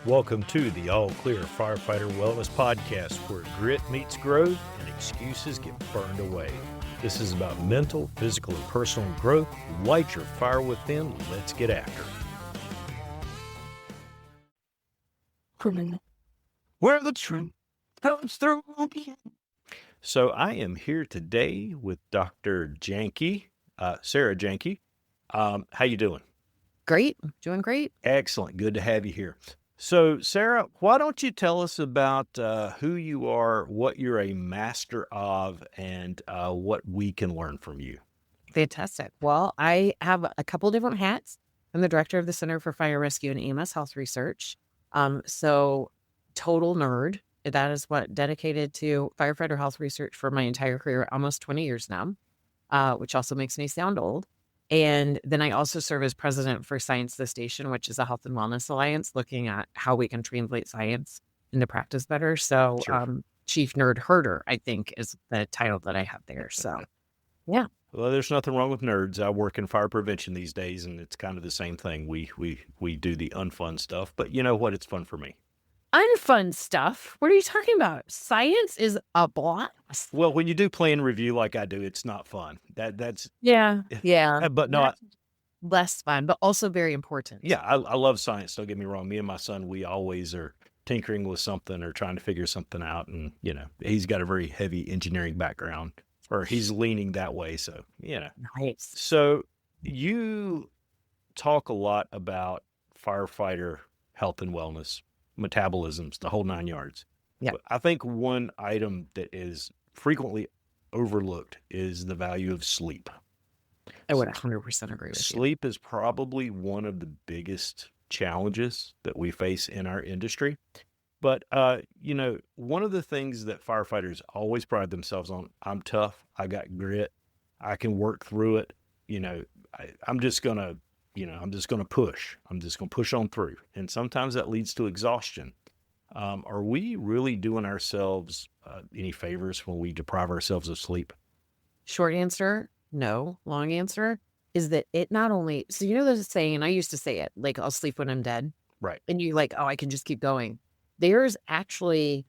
Welcome to the All Clear Firefighter Wellness Podcast, where grit meets growth and excuses get burned away. This is about mental, physical, and personal growth. Light your fire within. Let's get after it. Where the truth comes through. So I am here today with Dr. Janke, Sara Janke. How you doing? Great. Doing great. Excellent. Good to have you here. So, Sara, why don't you tell us about who you are, what you're a master of, and what we can learn from you? Fantastic. Well, I have a couple different hats. I'm the director of the Center for Fire Rescue and EMS Health Research. So total nerd. That is what dedicated to firefighter health research for my entire career, almost 20 years now, which also makes me sound old. And then I also serve as president for Science the Station, which is a health and wellness alliance looking at how we can translate science into practice better. So Sure. Chief Nerd Herder, I think, is the title that I have there. So, yeah. Well, there's nothing wrong with nerds. I work in fire prevention these days, and it's kind of the same thing. We do the unfun stuff, but you know what? It's fun for me. Unfun stuff? What are you talking about? Science is a blast. Well, when you do plan review like I do, it's not fun. That's Yeah. But no, less fun, but also very important. Yeah, I love science. Don't get me wrong. Me and my son, we always are tinkering with something or trying to figure something out. And, you know, he's got a very heavy engineering background, or he's leaning that way. So, you know. Nice. So you talk a lot about firefighter health and wellness, metabolisms, the whole 9 yards. Yeah. But I think one item that is frequently overlooked is the value of sleep. I would 100% agree with you. Sleep is probably one of the biggest challenges that we face in our industry. But, you know, one of the things that firefighters always pride themselves on, I'm tough, I got grit, I can work through it. You know, I'm just going to push. I'm just going to push on through. And sometimes that leads to exhaustion. Are we really doing ourselves any favors when we deprive ourselves of sleep? Short answer, no. Long answer is that it not only, so you know there's a saying, I used to say it, like, I'll sleep when I'm dead. Right. And you're like, oh, I can just keep going. There's actually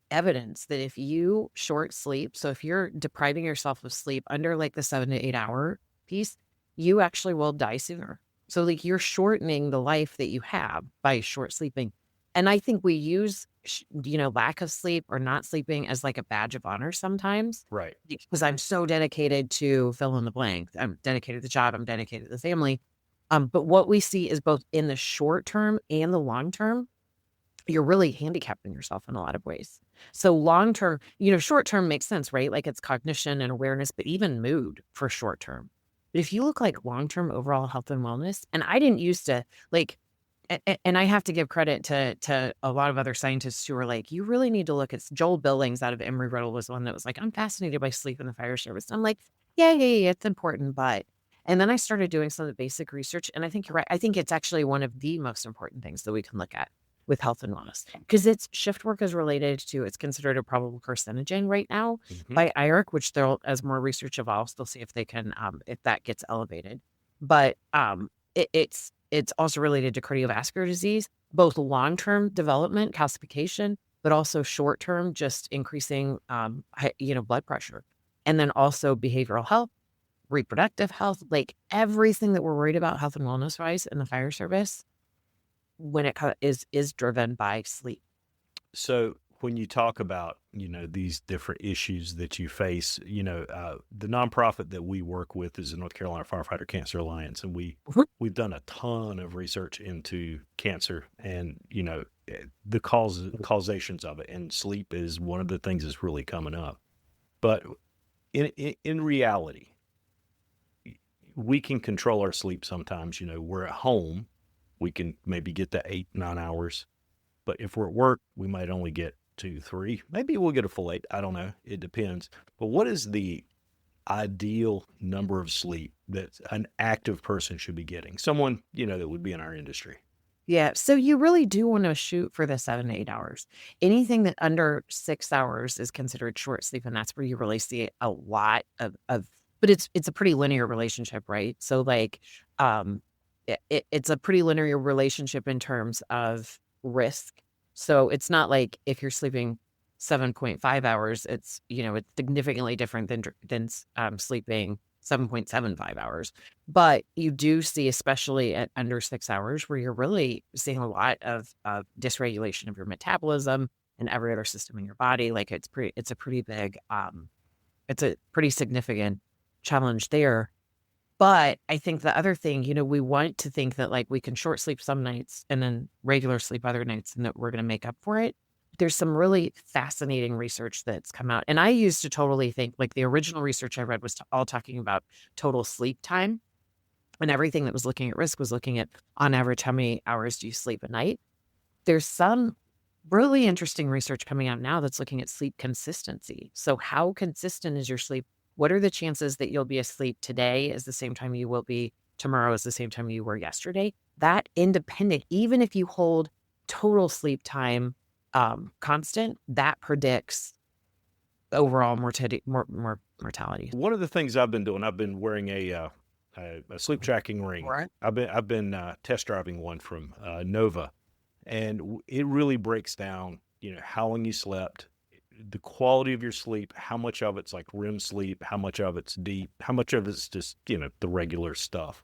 evidence that if you short sleep, so if you're depriving yourself of sleep under like the 7 to 8 hour piece, you actually will die sooner. So like you're shortening the life that you have by short sleeping. And I think we use, lack of sleep or not sleeping as like a badge of honor sometimes. Right. Because I'm so dedicated to fill in the blank. I'm dedicated to the job. I'm dedicated to the family. But what we see is both in the short term and the long term, you're really handicapping yourself in a lot of ways. So long term, short term makes sense, right? Like it's cognition and awareness, but even mood for short term. But if you look like long term overall health and wellness, and I didn't used to like, and I have to give credit to a lot of other scientists who are like, you really need to look at Joel Billings out of Emory-Riddle was one that was like, I'm fascinated by sleep in the fire service. I'm like, yeah, it's important, but. And then I started doing some of the basic research, and I think you're right. I think it's actually one of the most important things that we can look at with health and wellness, because it's shift work is related to, it's considered a probable carcinogen right now by IARC, which they'll, as more research evolves, they'll see if they can, if that gets elevated. But it's also related to cardiovascular disease, both long-term development, calcification, but also short-term, just increasing, blood pressure. And then also behavioral health, reproductive health, like everything that we're worried about health and wellness-wise in the fire service, when it is driven by sleep. So when you talk about, these different issues that you face, the nonprofit that we work with is the North Carolina Firefighter Cancer Alliance. And we've done a ton of research into cancer and, the causations of it. And sleep is one of the things that's really coming up. But in reality, we can control our sleep sometimes. We're at home, we can maybe get to 8-9 hours. But if we're at work, we might only get 2-3. Maybe we'll get a full 8. I don't know. It depends. But what is the ideal number of sleep that an active person should be getting? Someone, that would be in our industry. Yeah. So you really do want to shoot for the 7 to 8 hours. Anything that under 6 hours is considered short sleep. And that's where you really see a lot of but it's a pretty linear relationship, right? So like, it's a pretty linear relationship in terms of risk. So it's not like if you're sleeping 7.5 hours, it's, it's significantly different than sleeping 7.75 hours. But you do see, especially at under 6 hours, where you're really seeing a lot of dysregulation of your metabolism and every other system in your body. Like it's a pretty big, it's a pretty significant challenge there. But I think the other thing, we want to think that like we can short sleep some nights and then regular sleep other nights and that we're going to make up for it. There's some really fascinating research that's come out. And I used to totally think like the original research I read was all talking about total sleep time. And everything that was looking at risk was looking at on average, how many hours do you sleep a night? There's some really interesting research coming out now that's looking at sleep consistency. So how consistent is your sleep? What are the chances that you'll be asleep today is the same time you will be tomorrow is the same time you were yesterday? That independent, even if you hold total sleep time constant, that predicts overall mortality. One of the things I've been doing, I've been wearing a sleep tracking ring. Right. I've been test driving one from Nova, and it really breaks down, how long you slept, the quality of your sleep, how much of it's like REM sleep, how much of it's deep, how much of it's just, the regular stuff.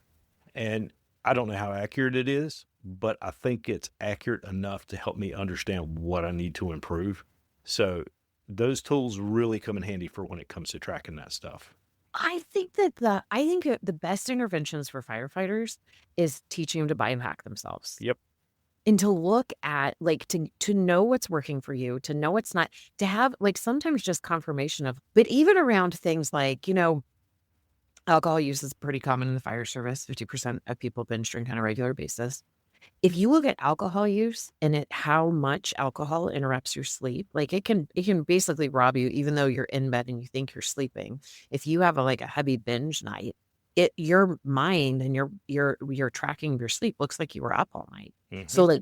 And I don't know how accurate it is, but I think it's accurate enough to help me understand what I need to improve. So those tools really come in handy for when it comes to tracking that stuff. I think that the best interventions for firefighters is teaching them to biohack themselves. Yep. And to look at like to know what's working for you, to know what's not, to have like sometimes just confirmation of, but even around things like, alcohol use is pretty common in the fire service. 50% of people binge drink on a regular basis. If you look at alcohol use and how much alcohol interrupts your sleep, like it can basically rob you, even though you're in bed and you think you're sleeping. If you have a heavy binge night, your mind and your tracking of your sleep looks like you were up all night. Mm-hmm. So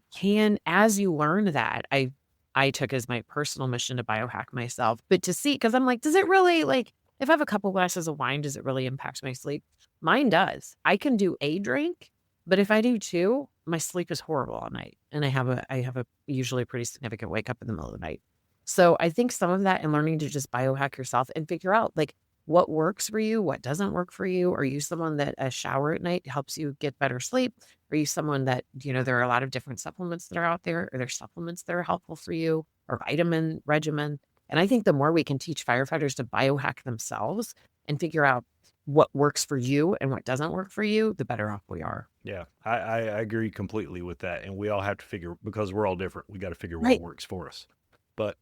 as you learn that, I took as my personal mission to biohack myself, but to see, because I'm like, does it really if I have a couple glasses of wine, does it really impact my sleep? Mine does. I can do a drink, but if I do two, my sleep is horrible all night. And I have a usually pretty significant wake up in the middle of the night. So I think some of that and learning to just biohack yourself and figure out what works for you, what doesn't work for you. Are you someone that a shower at night helps you get better sleep? Are you someone that, there are a lot of different supplements that are out there? Are there supplements that are helpful for you or vitamin regimen? And I think the more we can teach firefighters to biohack themselves and figure out what works for you and what doesn't work for you, the better off we are. Yeah, I agree completely with that. And we all have to figure, because we're all different, we got to figure Right. what works for us. But,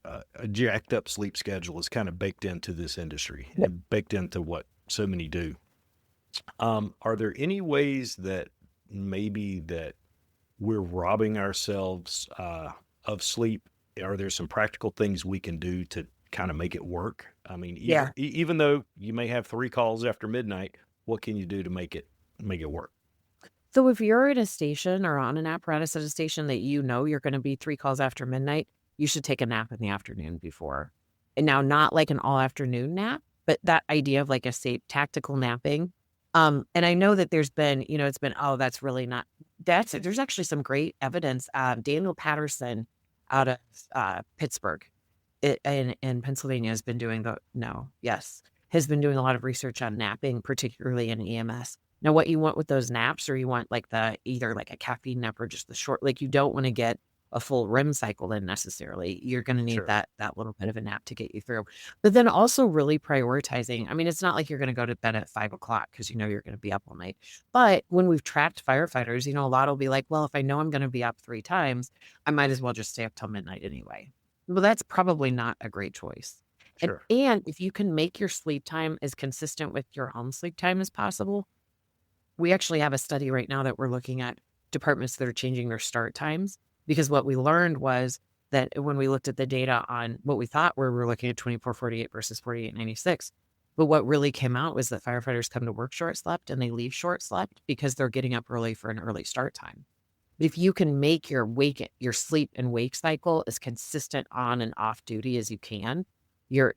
a jacked up sleep schedule is kind of baked into this industry and baked into what so many do. Are there any ways that maybe that we're robbing ourselves of sleep? Are there some practical things we can do to kind of make it work? I mean, even though you may have 3 calls after midnight, what can you do to make it work? So if you're at a station or on an apparatus at a station that you're going to be 3 calls after midnight, you should take a nap in the afternoon before. And now not like an all afternoon nap, but that idea of a safe tactical napping. And I know that there's been, it's been, that's really not, there's actually some great evidence. Daniel Patterson out of Pittsburgh in Pennsylvania has been doing has been doing a lot of research on napping, particularly in EMS. Now, what you want with those naps, or you want either a caffeine nap or just the short, you don't want to get a full REM cycle in necessarily. You're going to need Sure. that little bit of a nap to get you through. But then also really prioritizing. I mean, it's not like you're going to go to bed at 5 o'clock because you're going to be up all night. But when we've tracked firefighters, a lot will be like, well, if I know I'm going to be up 3 times, I might as well just stay up till midnight anyway. Well, that's probably not a great choice. Sure. And if you can make your sleep time as consistent with your home sleep time as possible, we actually have a study right now that we're looking at departments that are changing their start times, because what we learned was that when we looked at the data on what we thought we were looking at 24/48 versus 48/96, but what really came out was that firefighters come to work short slept and they leave short slept because they're getting up early for an early start time. If you can make your sleep and wake cycle as consistent on and off duty as you can,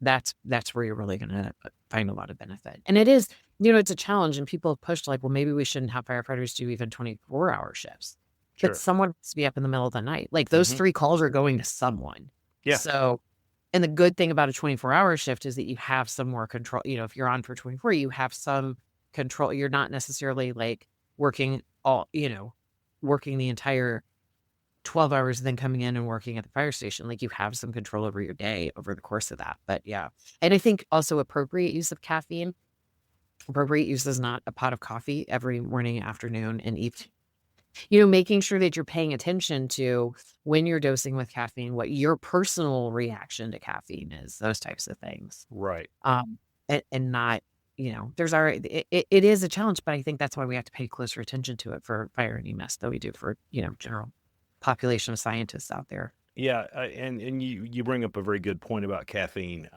that's where you're really going to find a lot of benefit. And it is, it's a challenge, and people have pushed well, maybe we shouldn't have firefighters do even 24-hour shifts. but Sure. someone has to be up in the middle of the night. Like those Hmm. 3 calls are going to someone. Yeah. So, and the good thing about a 24-hour shift is that you have some more control. If you're on for 24, you have some control. You're not necessarily like working working the entire 12 hours and then coming in and working at the fire station. Like you have some control over your day over the course of that. But yeah. And I think also appropriate use of caffeine. Appropriate use is not a pot of coffee every morning, afternoon, and evening. Making sure that you're paying attention to when you're dosing with caffeine, what your personal reaction to caffeine is, those types of things. Right. And not, there's already, it is a challenge, but I think that's why we have to pay closer attention to it for fire and EMS than we do for, general population of scientists out there. Yeah. And you bring up a very good point about caffeine.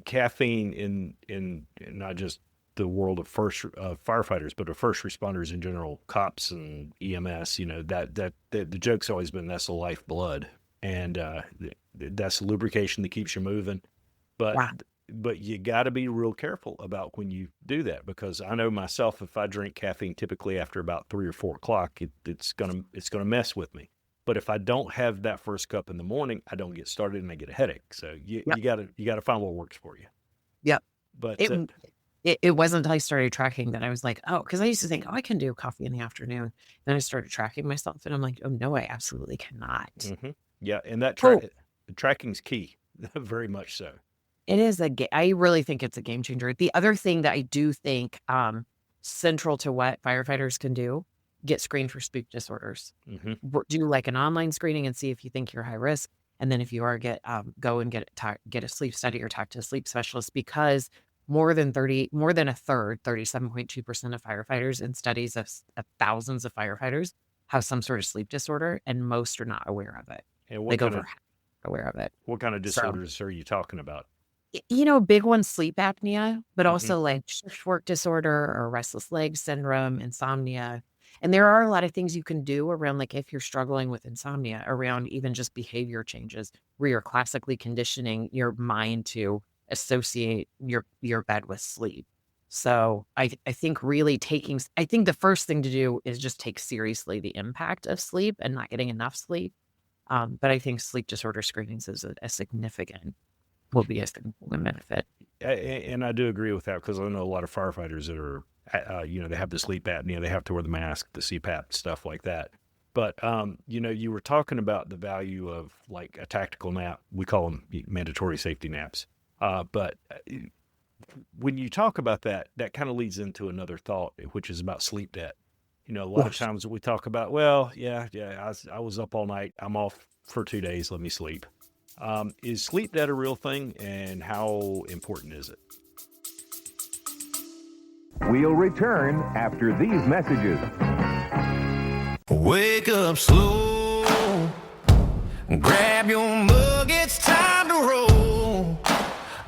Caffeine in not just the world of firefighters, but of first responders in general, cops and EMS. That the joke's always been that's the lifeblood, and that's the lubrication that keeps you moving. But Yeah. but you got to be real careful about when you do that, because I know myself, if I drink caffeine typically after about 3 or 4 o'clock, it's gonna mess with me. But if I don't have that first cup in the morning, I don't get started and I get a headache. So you Yep. gotta find what works for you. Yep. But It wasn't until I started tracking that I was like, oh, because I used to think, oh, I can do coffee in the afternoon. Then I started tracking myself and I'm like, oh, no, I absolutely cannot. yeah, and that Cool. tracking's key, very much so. It is I really think it's a game changer. The other thing that I do think central to what firefighters can do, get screened for sleep disorders. Do like an online screening and see if you think you're high risk. And then if you are, go and get a sleep study or talk to a sleep specialist, because more than a third, 37.2% of firefighters in studies of thousands of firefighters have some sort of sleep disorder, and most are not aware of it. And Like over half are aware of it. what kind of disorders are you talking about? Big one, sleep apnea, but also like shift work disorder or restless leg syndrome, insomnia. And there are a lot of things you can do around, like if you're struggling with insomnia, around even just behavior changes where you're classically conditioning your mind to associate your bed with sleep. So I think really I think the first thing to do is just take seriously the impact of sleep and not getting enough sleep. But I think sleep disorder screenings is will be a significant benefit. And I do agree with that, because I know a lot of firefighters that are, they have the sleep apnea, they have to wear the mask, the CPAP, stuff like that. But, you were talking about the value of like a tactical nap. We call them mandatory safety naps. But when you talk about that, that kind of leads into another thought, which is about sleep debt. A lot of times we talk about, well, I was up all night, I'm off for 2 days, let me sleep. Is sleep debt a real thing, and how important is it? We'll return after these messages. Wake up slow, grab your mug, it's time to roll.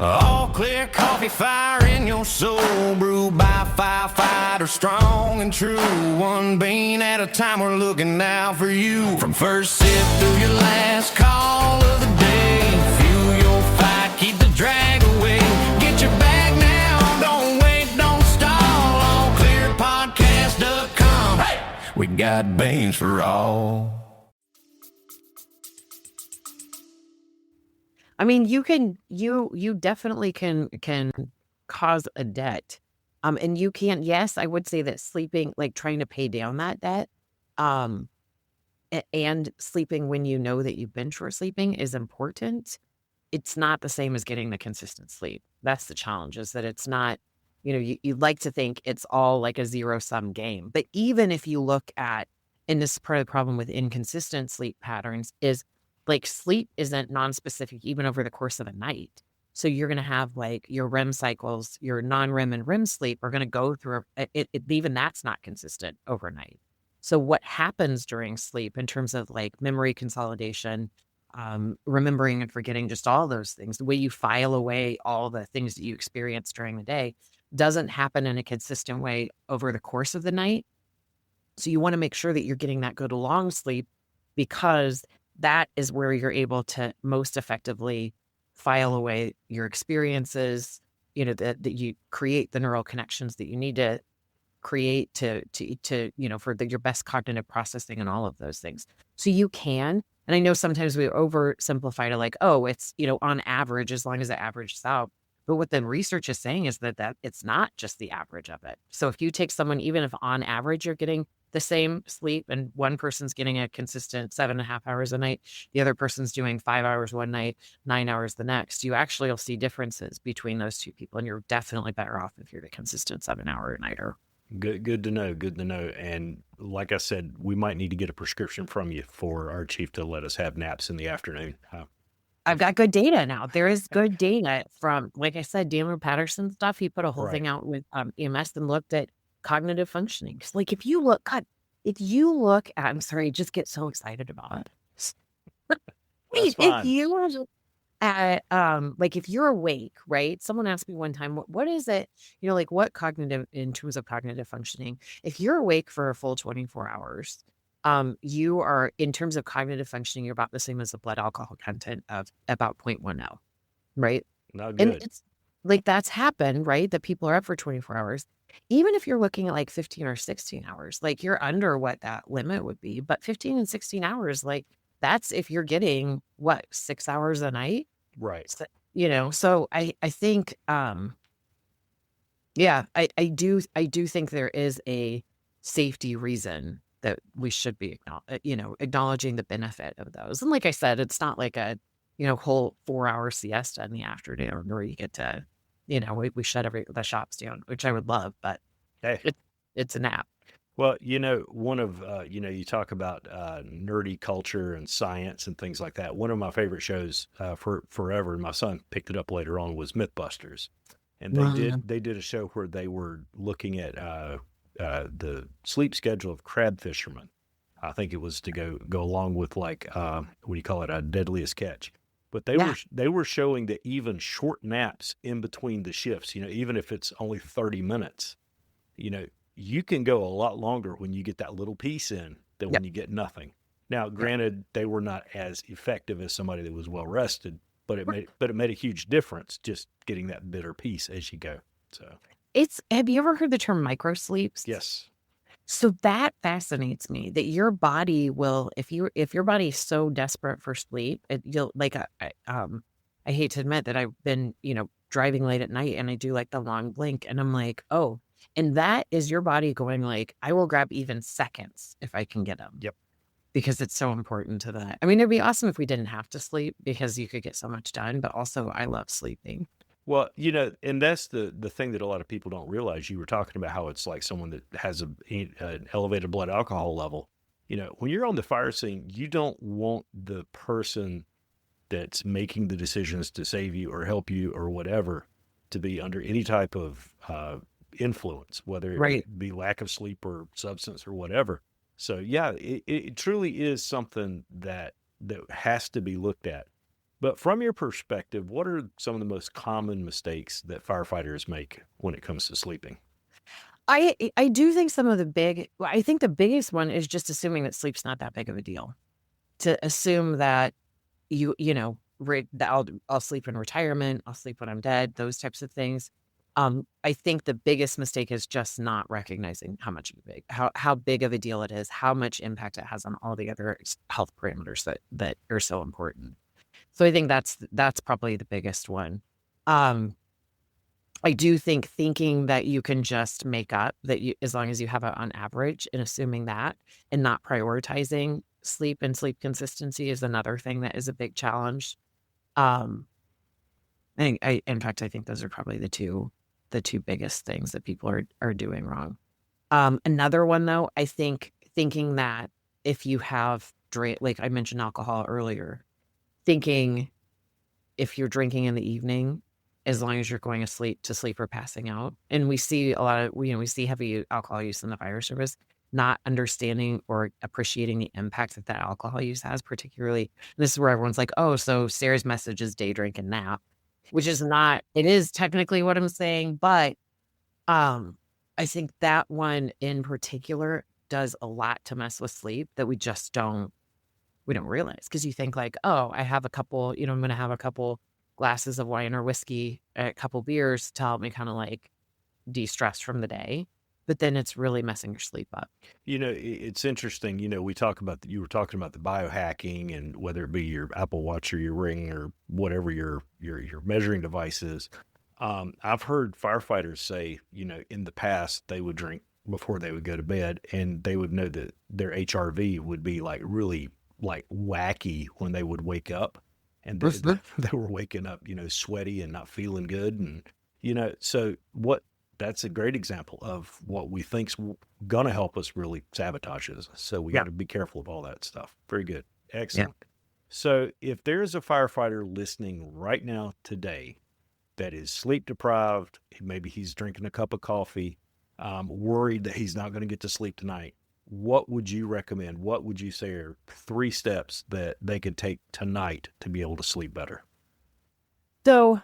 All clear coffee, fire in your soul, brewed by firefighter, strong and true. One bean at a time, we're looking out for you. From first sip through your last call of the day, fuel your fight, keep the drag away. Get your bag now, don't wait, don't stall. Allclearpodcast.com. Hey! We got beans for all. I mean, you definitely can cause a debt. And you can, yes, I would say that sleeping, like trying to pay down that debt, and sleeping when you know that you've been short sleeping is important. It's not the same as getting the consistent sleep. That's the challenge, is that it's not, you'd like to think it's all like a zero-sum game. But even if you look at, and this is part of the problem with inconsistent sleep patterns, is like sleep isn't non-specific even over the course of a night. So you're going to have like your REM cycles, your non-REM and REM sleep are going to go through even that's not consistent overnight. So what happens during sleep in terms of like memory consolidation, remembering and forgetting, just all those things, the way you file away all the things that you experience during the day doesn't happen in a consistent way over the course of the night. So you want to make sure that you're getting that good long sleep, because that is where you're able to most effectively file away your experiences, that you create the neural connections that you need to create to for your best cognitive processing and all of those things. So you can, and I know sometimes we oversimplify to like, oh, it's, on average, as long as it averages out. But what the research is saying is that it's not just the average of it. So if you take someone, even if on average you're getting the same sleep and one person's getting a consistent 7.5 hours a night, the other person's doing 5 hours one night, 9 hours the next, you actually will see differences between those two people. And you're definitely better off if you're the consistent 7-hour nighter. Good to know. Good to know. And like I said, we might need to get a prescription from you for our chief to let us have naps in the afternoon. I've got good data now. There is good data from, like I said, Daniel Patterson stuff. He put a whole thing out with EMS and looked at cognitive functioning. It's like if you look at, I'm sorry, I just get so excited about it. That's fine. If you look at, like if you're awake, right? Someone asked me one time, what is it, like what cognitive, in terms of cognitive functioning, if you're awake for a full 24 hours, you are, in terms of cognitive functioning, you're about the same as the blood alcohol content of about 0.10, right? Not good. And it's like that's happened, right? That people are up for 24 hours. Even if you're looking at like 15 or 16 hours, like you're under what that limit would be. But 15 and 16 hours, like that's if you're getting 6 hours a night. Right. So, so I think, yeah, I do think there is a safety reason that we should be, acknowledging the benefit of those. And like I said, it's not like a, whole 4-hour siesta in the afternoon where you get to, we shut the shops down, which I would love, but Hey. it's a nap. Well, one of, you talk about nerdy culture and science and things like that. One of my favorite shows for forever, and my son picked it up later on, was Mythbusters. And they did a show where they were looking at the sleep schedule of crab fishermen. I think it was to go along with like, what do you call it? A deadliest catch. But they were showing that even short naps in between the shifts, even if it's only 30 minutes, you can go a lot longer when you get that little piece in than when you get nothing. Now, granted, they were not as effective as somebody that was well rested, but it made a huge difference just getting that bitter piece as you go. So have you ever heard the term microsleeps? yes. So that fascinates me, that your body will, if your body is so desperate for sleep, you'll like, I hate to admit that I've been, driving late at night and I do like the long blink and I'm like, oh, and that is your body going like, I will grab even seconds if I can get them. Yep. Because it's so important to that. I mean, it'd be awesome if we didn't have to sleep because you could get so much done, but also I love sleeping. Well, and that's the thing that a lot of people don't realize. You were talking about how it's like someone that has an elevated blood alcohol level. When you're on the fire scene, you don't want the person that's making the decisions to save you or help you or whatever to be under any type of influence, whether it be lack of sleep or substance or whatever. So yeah, it truly is something that has to be looked at. But from your perspective, what are some of the most common mistakes that firefighters make when it comes to sleeping? I do think I think the biggest one is just assuming that sleep's not that big of a deal. To assume that I'll sleep in retirement, I'll sleep when I'm dead, those types of things. I think the biggest mistake is just not recognizing how big of a deal it is, how much impact it has on all the other health parameters that are so important. So I think that's probably the biggest one. I do think thinking that you can just make up that as long as you have it on average and assuming that and not prioritizing sleep and sleep consistency is another thing that is a big challenge. In fact, I think those are probably the two biggest things that people are doing wrong. Another one though, I think thinking that if you have like I mentioned alcohol earlier, thinking if you're drinking in the evening, as long as you're going to sleep or passing out. And we see a lot of, we see heavy alcohol use in the fire service, not understanding or appreciating the impact that alcohol use has, particularly. This is where everyone's like, oh, so Sarah's message is day drink and nap, which is not, it is technically what I'm saying. But I think that one in particular does a lot to mess with sleep that we don't realize. Cause you think like, oh, I have a couple, I'm going to have a couple glasses of wine or whiskey, a couple beers to help me kind of like de-stress from the day. but then it's really messing your sleep up. It's interesting. We talk about you were talking about the biohacking, and whether it be your Apple Watch or your Ring or whatever your measuring device is. I've heard firefighters say, in the past they would drink before they would go to bed, and they would know that their HRV would be like really like wacky when they would wake up, and they were waking up, sweaty and not feeling good, and so that's a great example of what we think's gonna help us really sabotage us. So we got to be careful of all that stuff. Very good, excellent. So if there's a firefighter listening right now today that is sleep deprived, maybe he's drinking a cup of coffee, worried that he's not going to get to sleep tonight, what would you recommend? What would you say are 3 steps that they could take tonight to be able to sleep better? So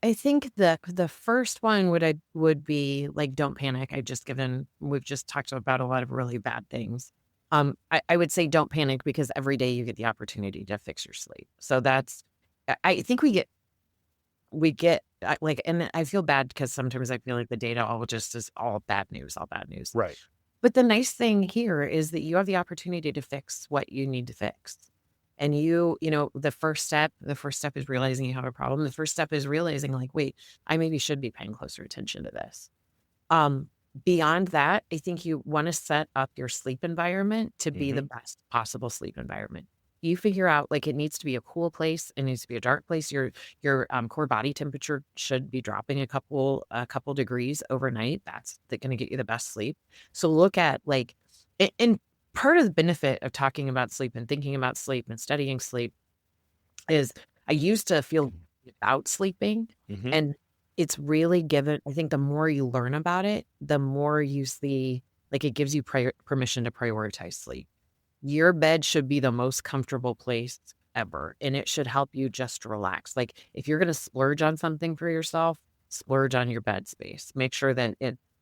I think the first one would be like, don't panic. We've just talked about a lot of really bad things. I would say don't panic, because every day you get the opportunity to fix your sleep. So I think we get and I feel bad because sometimes I feel like the data all just is all bad news. Right. But the nice thing here is that you have the opportunity to fix what you need to fix. And the first step is realizing you have a problem. The first step is realizing like, wait, I maybe should be paying closer attention to this. Beyond that, I think you want to set up your sleep environment to be the best possible sleep environment. You figure out like it needs to be a cool place. It needs to be a dark place. Your core body temperature should be dropping a couple degrees overnight. That's going to get you the best sleep. So look at like, and part of the benefit of talking about sleep and thinking about sleep and studying sleep is I used to feel about sleeping, and it's really given. I think the more you learn about it, the more you see like it gives you permission to prioritize sleep. Your bed should be the most comfortable place ever, and it should help you just relax. Like if you're going to splurge on something for yourself, splurge on your bed space. Make sure that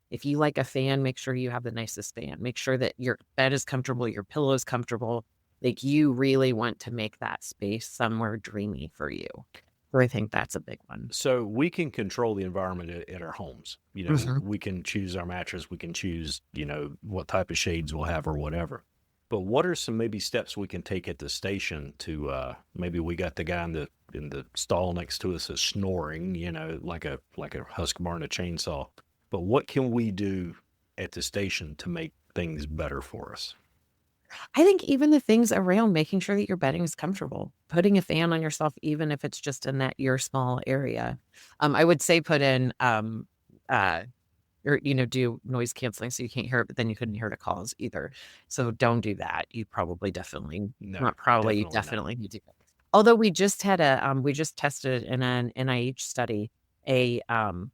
if you like a fan, make sure you have the nicest fan. Make sure that your bed is comfortable, your pillow is comfortable. Like you really want to make that space somewhere dreamy for you. So I think that's a big one. So we can control the environment at our homes. We can choose our mattress. We can choose, what type of shades we'll have or whatever. But what are some maybe steps we can take at the station to maybe we got the guy in the stall next to us is snoring, like a Husqvarna and a chainsaw. But what can we do at the station to make things better for us? I think even the things around making sure that your bedding is comfortable, putting a fan on yourself, even if it's just in your small area. I would say put in or do noise canceling so you can't hear it, but then you couldn't hear the calls either. So don't do that. You probably definitely need to. Although we just tested in an NIH study and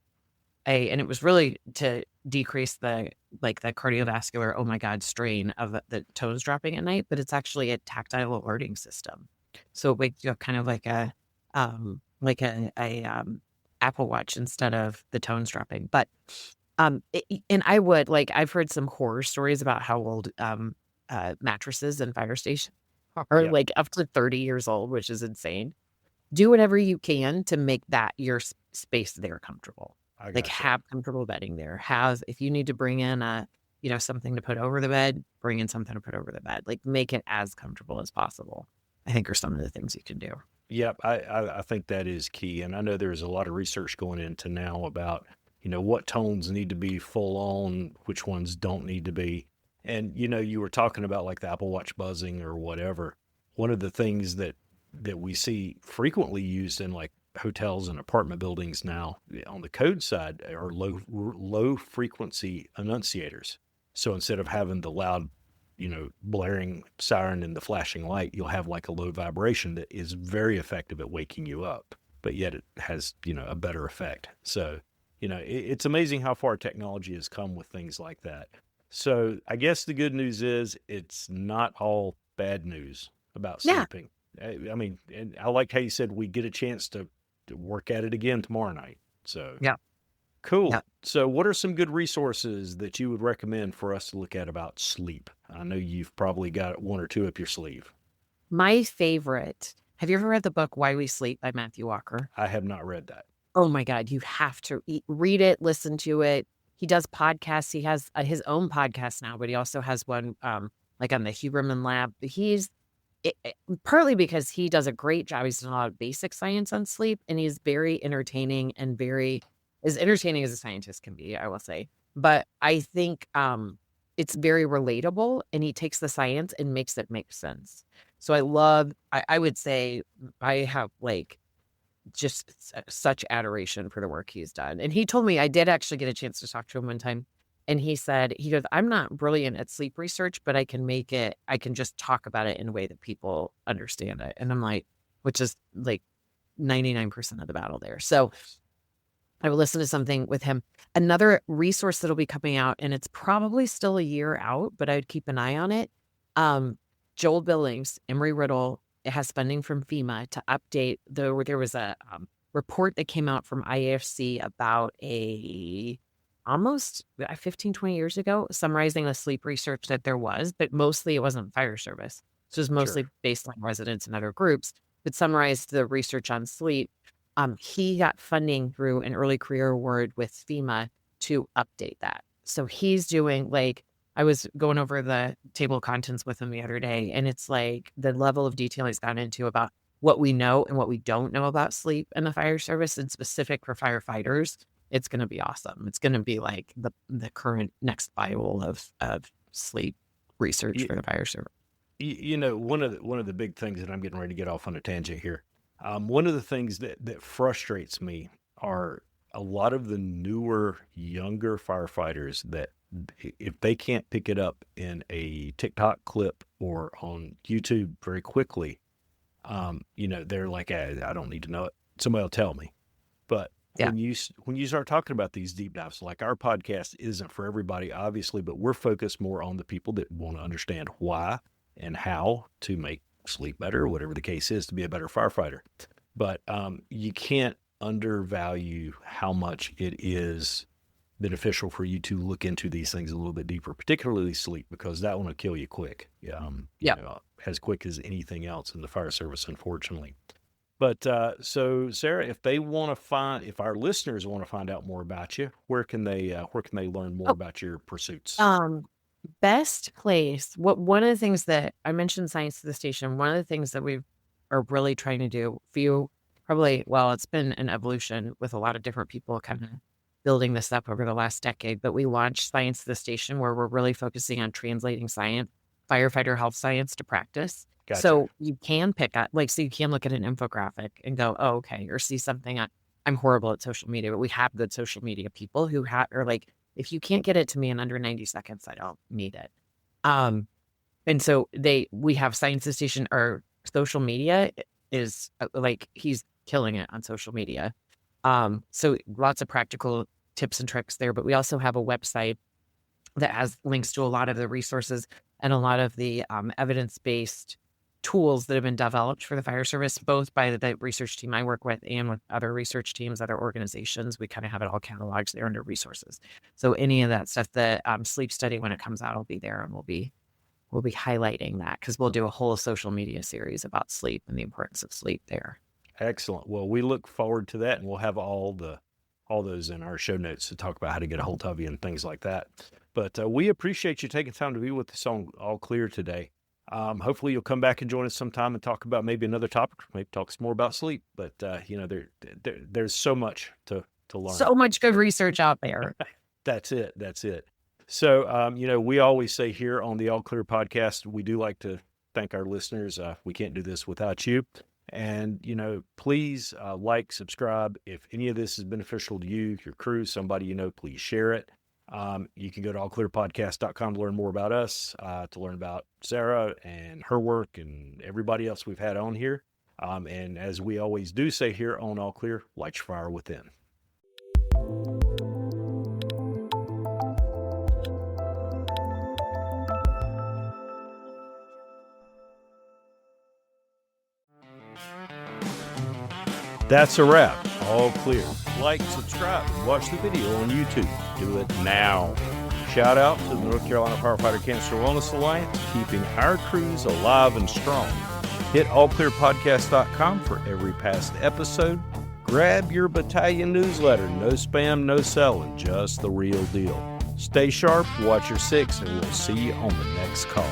it was really to decrease the cardiovascular, oh my God, strain of the toes dropping at night, but it's actually a tactile alerting system. So it wakes you up kind of like a Apple Watch instead of the tones dropping. But and I would I've heard some horror stories about how old mattresses and fire stations are, like up to 30 years old, which is insane. Do whatever you can to make that your space there comfortable. Have comfortable bedding there. If you need to bring in something to put over the bed, bring in something to put over the bed. Like make it as comfortable as possible. I think are some of the things you can do. Yep, I think that is key. And I know there's a lot of research going into now about what tones need to be full on, which ones don't need to be. And, you were talking about like the Apple Watch buzzing or whatever. One of the things that we see frequently used in like hotels and apartment buildings now on the code side are low frequency annunciators. So instead of having the loud, blaring siren and the flashing light, you'll have like a low vibration that is very effective at waking you up, but yet it has, a better effect. So, it's amazing how far technology has come with things like that. So I guess the good news is it's not all bad news about sleeping. I mean, and I like how you said we get a chance to work at it again tomorrow night. So cool. Yeah. So what are some good resources that you would recommend for us to look at about sleep? I know you've probably got 1 or 2 up your sleeve. My favorite. Have you ever read the book Why We Sleep by Matthew Walker? I have not read that. Oh my God, you have to read it, listen to it. He does podcasts. He has his own podcast now, but he also has one like on the Huberman Lab. He's partly because he does a great job. He's done a lot of basic science on sleep, and he's very entertaining and very as entertaining as a scientist can be, I will say. But I think it's very relatable, and he takes the science and makes it make sense. So I would say I have like just such adoration for the work he's done. And he told me, I did actually get a chance to talk to him one time. And he goes, I'm not brilliant at sleep research, but I can just talk about it in a way that people understand it. And I'm like, which is like 99% of the battle there. So I will listen to something with him. Another resource that'll be coming out, and it's probably still a year out, but I'd keep an eye on it. Joel Billings, Embry-Riddle, it has funding from FEMA to update. There was a report that came out from IAFC about almost 15, 20 years ago, summarizing the sleep research that there was, but mostly it wasn't fire service. So it was mostly based on residents and other groups, but summarized the research on sleep. He got funding through an early career award with FEMA to update that. So he's doing like, I was going over the table of contents with him the other day, and it's like the level of detail he's gone into about what we know and what we don't know about sleep and the fire service, and specific for firefighters. It's going to be awesome. It's going to be like the current next Bible of sleep research for the fire service. You know, one of the big things that I'm getting ready to get off on a tangent here. One of the things that frustrates me are a lot of the newer, younger firefighters that if they can't pick it up in a TikTok clip or on YouTube very quickly, you know, they're like, I don't need to know it. Somebody will tell me. But when you start talking about these deep dives, like our podcast isn't for everybody, obviously, but we're focused more on the people that want to understand why and how to make sleep better, whatever the case is, to be a better firefighter. But you can't undervalue how much it is beneficial for you to look into these things a little bit deeper, particularly sleep, because that one will kill you quick. You know, as quick as anything else in the fire service, unfortunately. But so Sara, if our listeners want to find out more about you, where can they learn more about your pursuits? Best place. One of the things that I mentioned, Science to the Station. One of the things that we are really trying to do, it's been an evolution with a lot of different people kind of building this up over the last decade, but we launched Science to the Station, where we're really focusing on translating science, firefighter health science to practice. Gotcha. So you can pick up, so you can look at an infographic and go, oh, okay, or see something. I'm horrible at social media, but we have good social media people who are like, if you can't get it to me in under 90 seconds, I don't need it. And so we have Science to the Station. Our social media is he's killing it on social media. So lots of practical tips and tricks there, but we also have a website that has links to a lot of the resources and a lot of the evidence-based tools that have been developed for the fire service, both by the research team I work with and with other research teams, other organizations. We kind of have it all cataloged there under resources. So any of that stuff, the sleep study, when it comes out, will be there, and we'll be highlighting that, because we'll do a whole social media series about sleep and the importance of sleep there. Excellent. Well, we look forward to that, and we'll have all those in our show notes to talk about how to get a hold of you and things like that. But we appreciate you taking time to be with us on All Clear today. Hopefully you'll come back and join us sometime and talk about maybe another topic, maybe talk some more about sleep. But you know, there's so much to learn. So much good research out there. That's it. So, you know, we always say here on the All Clear podcast, we do like to thank our listeners. We can't do this without you. And, you know, please like, subscribe. If any of this is beneficial to you, your crew, somebody you know, please share it. You can go to allclearpodcast.com to learn more about us, to learn about Sara and her work and everybody else we've had on here. And as we always do say here on All Clear, light your fire within. That's a wrap. All clear. Like, subscribe, and watch the video on YouTube. Do it now. Shout out to the North Carolina Firefighter Cancer Wellness Alliance, keeping our crews alive and strong. Hit allclearpodcast.com for every past episode. Grab your battalion newsletter. No spam, no selling, just the real deal. Stay sharp, watch your six, and we'll see you on the next call.